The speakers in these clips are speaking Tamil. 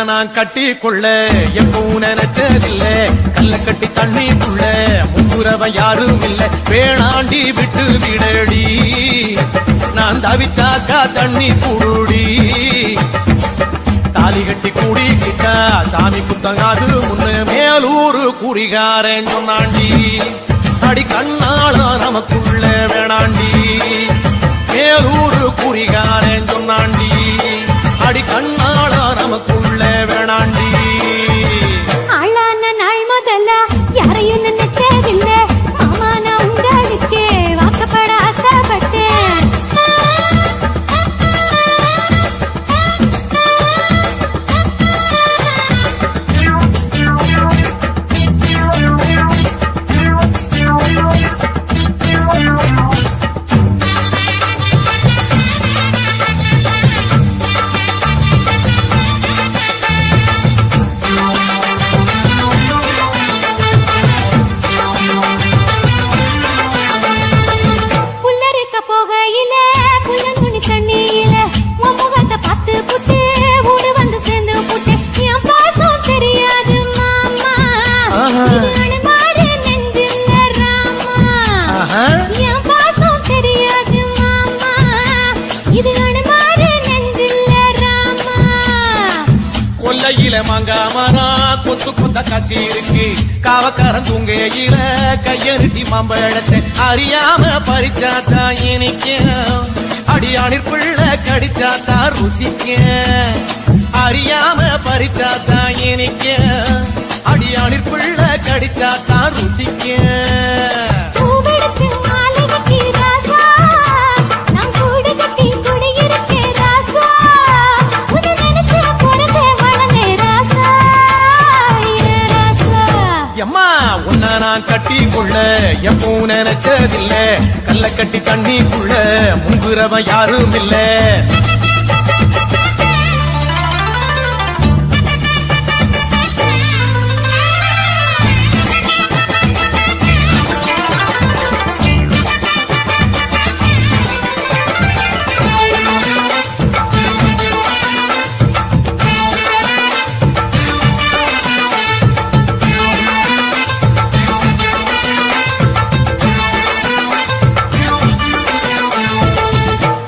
நான் கட்டி கொள்ள எப்பவும் நினைச்சதில்ல கல்ல கட்டி தண்ணிக்குள்ள முன்புறவன் யாரும் இல்ல வேணாண்டி விட்டு விடடி நான் தவிச்சாக்கா தண்ணி குடுடி தாலி கட்டி கூடிக்கிட்டா சாமி குத்தங்காது முன்ன மேலூரு குறிகாரன் சொன்னாண்டி அடி கண்ணாள நமக்குள்ள வேணாண்டி மேலூரு குறிகாரன் சொன்னாண்டி அடி கண்ணாள நமக்குள்ள வேணாண்டி ஆளான நாள் முதல்ல யாரையும் நினைச்சதில்ல மாமா நான் உங்களுக்கு வாக்கப்பட ஆசைப்பட்டேன் மாங்காமரா கொத்து கொத்த காட்சி இருக்கு காவக்காரன் தூங்கையில கையெழுத்தி மாம்பழத்தை அறியாம பறிச்சாத்தா இனிக்க அடியானிற் பிள்ளை கடிச்சாத்தா ருசிக்க அறியாம பறிச்சாத்தா இனிக்க அடியானிற் பிள்ளை கடிச்சாத்தா ருசிக்க நான் கட்டி கொள்ள எப்பவும் நினைச்சதில்ல கல்ல கட்டி தண்ணிக்குள்ள முங்குறவன் யாரும் இல்ல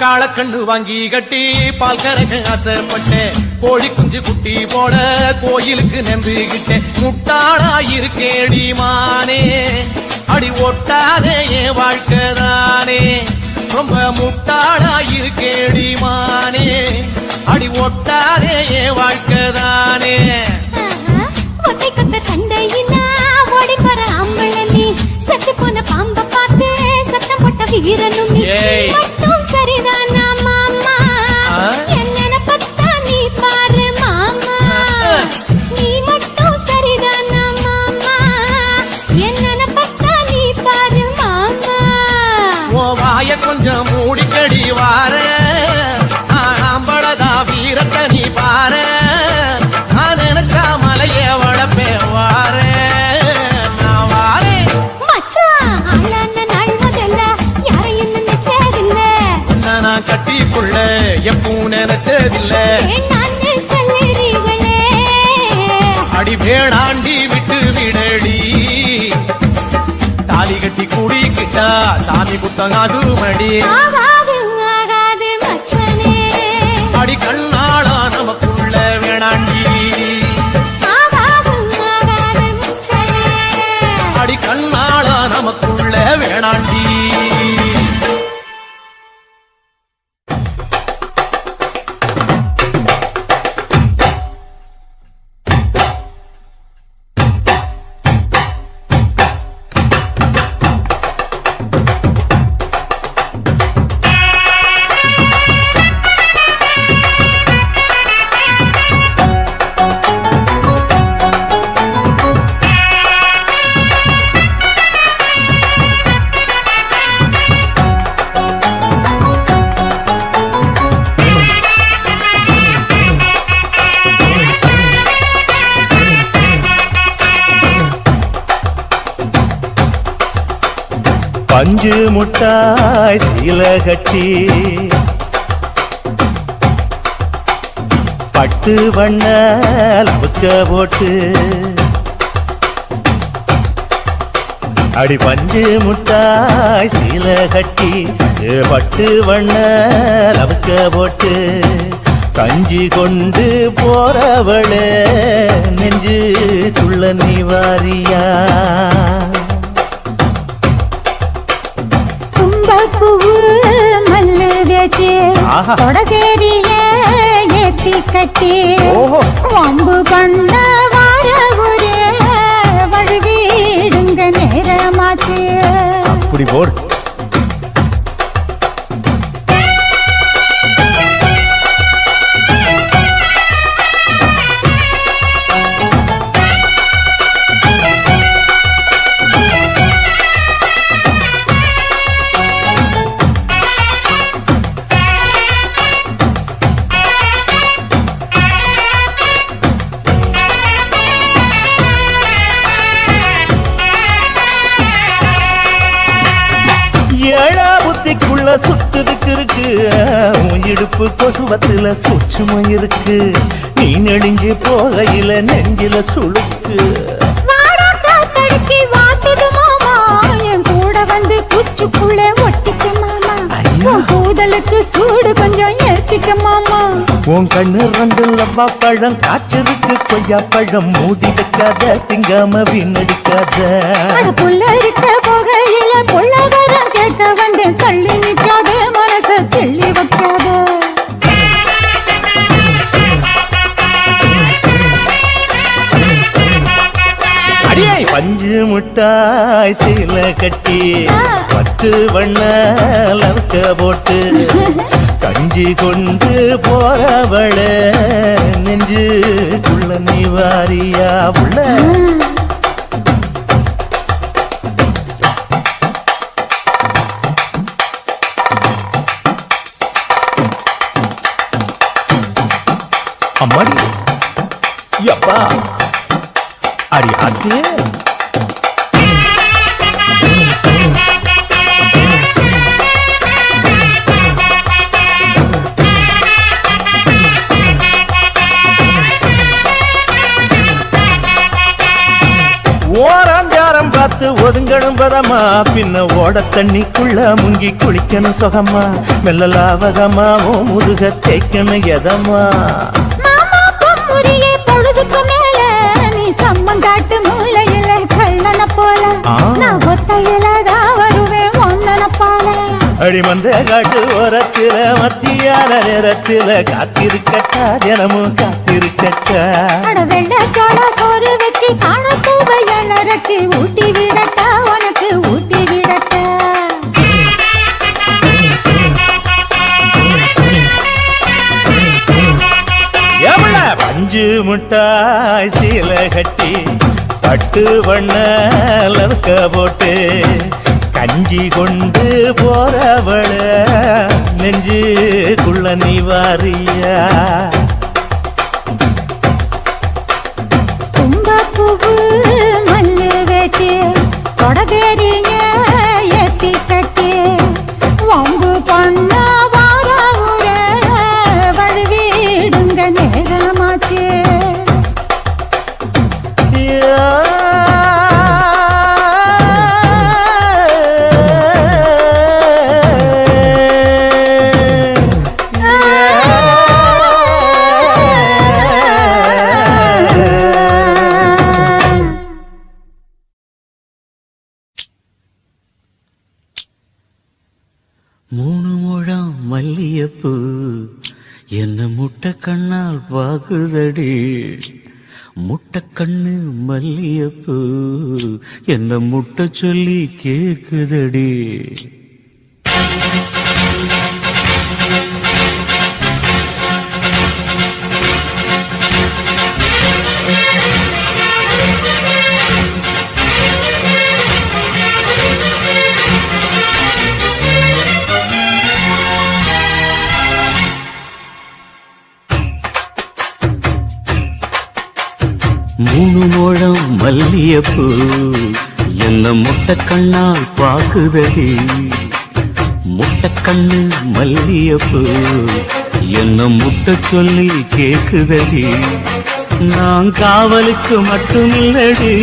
காளக்கண்ணு வாங்கி கட்டி பால் கறக்க ஆசைப்பட்டேன் கோழி குஞ்சு குட்டி போட கோயிலுக்கு நம்பிக்கிட்டேன் முட்டாளா இருக்கேடி மானே அடி ஒட்டாதே என் வாழ்க்கைதானே ரொம்ப முட்டாளா இருக்கேடி மானே அடி ஒட்டாதே என் வாழ்க்கைதானே சத்து போன பாம்ப பார்த்து சத்தம் போட்ட வீரனும் மட்டும் சரிதானா மாமா என்ன பத்தா நீ பாரு மாமா நீ மட்டும் சரிதானா மாமா என்ன பத்தா நீ பாரு மாமா ஓ வாய கொஞ்சம் மூடிக்கடி வார ஆம்பளதா வீரத்தை நீ பாரு நான் நினைச்சா மலைய வளப்பே வார கட்டிக்குள்ள எப்பவும் நினைச்சதில்ல அடி வேணாண்டி விட்டு விடடி தாலி கட்டி கூடிக்கிட்டா சாமி புத்தங்காது மடி அடி கண்ணாளா நமக்குள்ள வேணாண்டி அடி கண்ணாளா நமக்குள்ள வேணாண்டி பஞ்சு முட்டாய் சீல கட்டி பட்டு வண்ண லவுக்க போட்டு அடி பஞ்சு முட்டாய் சீல கட்டி பட்டு வண்ண லவுக்க போட்டு கஞ்சி கொண்டு போறவளே நெஞ்சுக்குள்ள நீ வாரியா கும்பப்பூவு மல்லு வேட்டி கொடதேரிய ஏத்தி கட்டி வம்பு பண்ண வார ஒரே வழுவிடுங்க நேரமாச்சு அப்படி போடு சுத்துதுக்கு இருக்கு உன் இடுப்பு கொசுவத்துல சூட்சுமம் இருக்கு நீ நெடுஞ்சு போகையில நெஞ்சில சுளுக்கு என் கூட வந்து குச்சுக்குள்ளே ஒட்டிக்க மாமா கூதலுக்கு சூடு கொஞ்சம் ஏத்திக்க மாமா உன் கண்ணு ரெண்டு லவ்வா பழம் காய்ச்சதுக்கு கொய்யா பழம் மூடி வைக்காத திங்காம வீணடிக்காத புள்ள இருக்க போகையில பொள்ளவரம் கேட்க வந்தேன் தள்ளி நிற்காத மனச தெள்ளி வைக்காத அடியே பஞ்சு முட்டாய் சீல கட்டி பத்து வண்ண லவுக்க போட்டு கஞ்சி கொண்டு போறவள நெஞ்சுக்குள்ள நீ வாரியா உள்ள அம்மாடி யப்பா அடி ஆத்து ஓராஞ்சாரம் பார்த்து ஒதுங்கணும் பதமா பின்ன ஓட தண்ணிக்குள்ள முங்கி குளிக்கணும் சுகமா மெல்லலாவகமா ஓ முதுக தேய்க்கணும் எதமா பொழுதுக்கு மேல நீ கம்மங்காட்டு மூலையில கள்ளன போல நான் ஒத்தையிலதான் வருவேன் ஒன்னன போல அடிமந்த காட்டு ஓரத்தில மத்தியான நேரத்தில காத்திருக்கட்டா தினமும் காத்திருக்கட்டா வெள்ள சோள சோறு வச்சு காண பூவையல ரச்சி ஊட்டி விடட்டா உனக்கு ஊட்டி விடட்டா பஞ்சு முட்டாய் சீல கட்டி பட்டு வண்ண லவுக்க போட்டு கஞ்சி கொண்டு போறவள நெஞ்சுக்குள்ள நீ வாரியா கும்பப்பூவு மல்லு வேட்டி கொடதேரிய ஏத்தி கட்டி வம்பு பண்ண நேரமாச்சு மூணு முழம் மல்லியப்பூ என்ன முட்டை கண்ணால் பாகுதடி முட்டை கண்ணு மல்லியப்பூ என்ன முட்டை சொல்லி கேக்குதடி மூணு முழம் மல்லியப்பூ என்ன முட்டை கண்ணால் பாக்குதடி முட்டை கண்ணு மல்லியப்பூ என்ன முட்ட சொல்லி கேக்குதடி நான் காவலுக்கு மட்டும் இல்லடி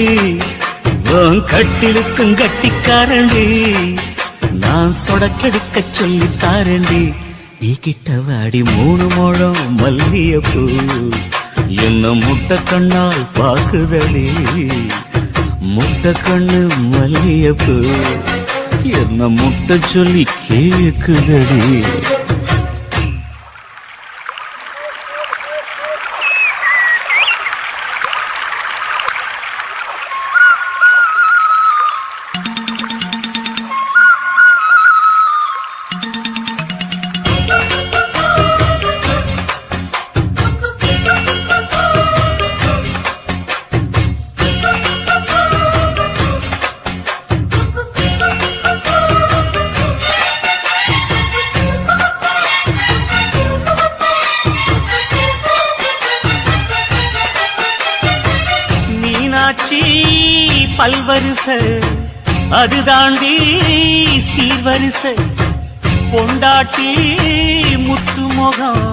உன் கட்டிலுக்கும் கட்டிக்காரண்டி நான் சொடக்கெடுக்க சொல்லி தாரண்டி நீ கிட்ட வாடி 3 முழம் மல்லியப்பூ என்ன முட்டை கண்ணால் பாக்குதடி முட்டை கண்ணு மல்லியப்பூ என்ன முட்டை சொல்லி கேக்குதடி பல்வரிச அது தாண்டி சீர்வரிச பொண்டாட்டி முத்து முகம்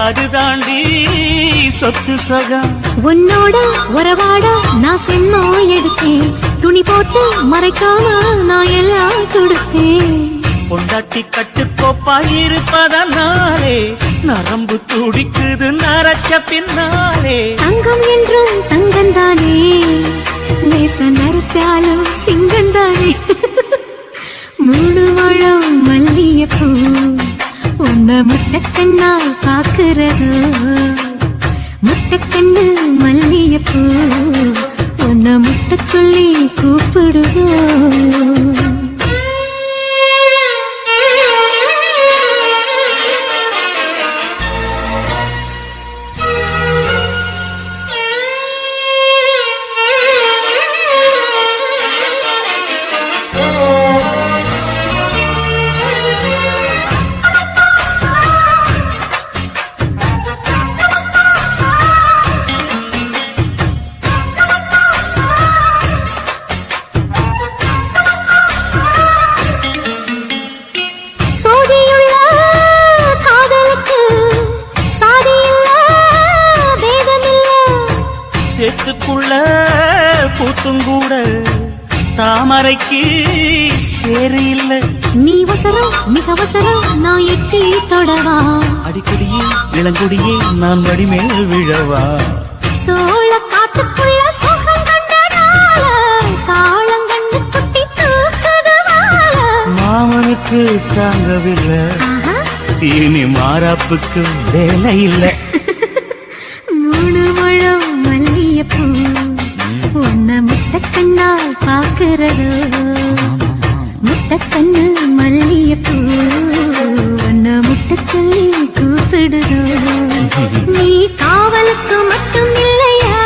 அது தாண்டி சொத்து சகம் உன்னோட உறவாட நான் சென்னோ எடுத்தேன் துணி போட்டு மறைக்காம நான் எல்லாம் கொடுத்தேன் பொண்டாட்டி கட்டுக்கோப்பாயிருப்பதனாலே நரம்பு துடிக்குது நரச்ச பின்னாலே தங்கம் என்றும் தங்கந்தானே லேச நரைச்சாலும் சிங்கந்தானே 3 முழம் மல்லியப்பூ உன்ன முட்டக்கண்ணால் பாக்குறது முட்டக்கண்ணு மல்லியப்பூ உன்ன முட்ட சொல்லி கூப்பிடுதோ சேத்துக்குள்ள பூத்துங்கூட தாமரைக்கு சேரு இல்ல நீ அவசரம் மிக அவசரம் நான் எட்டி தொடவா அடிக்கடியே இளங்குடியே நான் வடிமேல் விழவா சோழ காட்டுக்குள்ள சுகம் கண்டனால காளங்கண்டு குட்டி தூக்குதுவால மாமனுக்கு தாங்கவில்லை இனி மாறாப்புக்கு வேலை இல்லை 3 முழம் மல்லியப்பூ உன்ன முட்டக்கண்ணால் பாக்குறது முட்டக்கண்ணு மல்லியப்பூ உன்ன முட்ட சொல்லி கூப்பிடுதோ நீ காவலுக்கு மட்டும் இல்லையா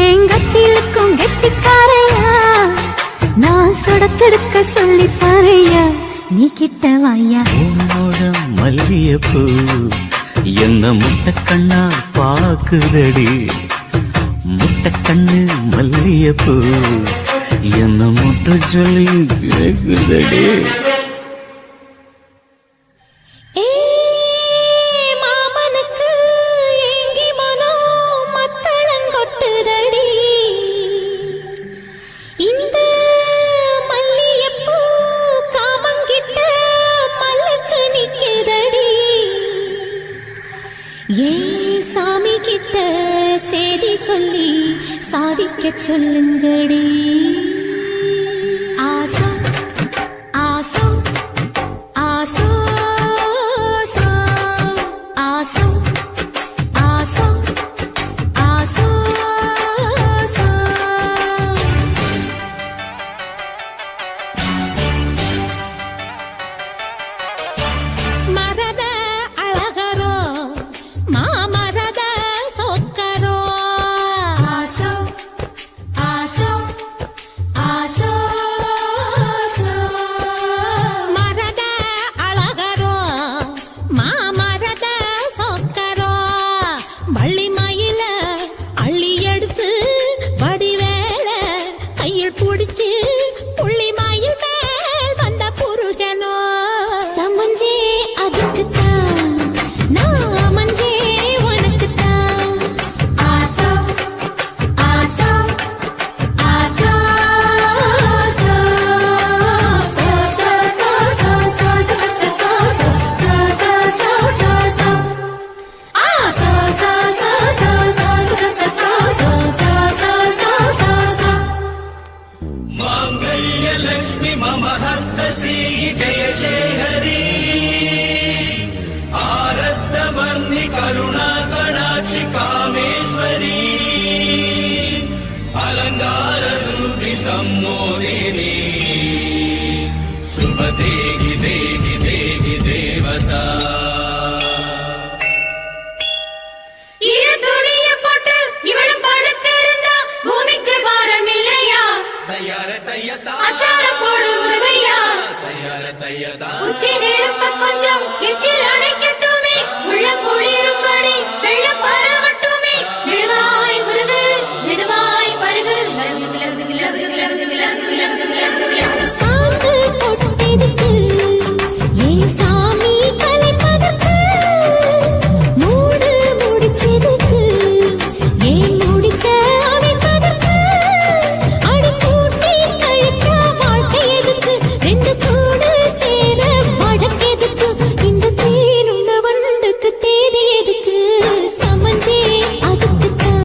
எங்கத்திலுக்கும் கெட்டிக்காரையா நான் சொடக்கெடுக்க சொல்லி தரையா நீ கிட்ட வாயா மல்லியப்பூ என்ன முட்டக்கண்ணா பாக்குதடி முட்டக்கண்ணு மல்லியப்பூ என்ன முட்ட சொல்லி கேக்குதடி சாமி கிட்ட சேதி சொல்லி சாதிக்க சொல்லுங்கடி ஆசா ஆசா ஆசா ஆசா ஆசா ஆசா மரத அழகரோ மாமரத சொக்கரோ ஆசோ ஆசோ ஆசோ மரத அழகரோ மாமரத சொக்கரோ வள்ளி மயில அள்ளி எடுத்து வடிவேல கையில் பிடிச்சு புள்ளி மயில் மேல் வந்த புருஷனோ சமஞ்சே அதுக்குத்தான் विजयलक्ष्मी मम हस्त श्री जयशेखरी आरद्धवर्णि करुणा कणाक्षि कामेश्वरी अलंकार रूपि सम्मोदिनी शुभ देहि देहि देहि देवता அச்சாரம் போடு முருகையா உச்சி நேரம் கொஞ்சம் எச்சில் அணைக்கட்டுமே உள்ள குளிரும்படி வெள்ளப்பார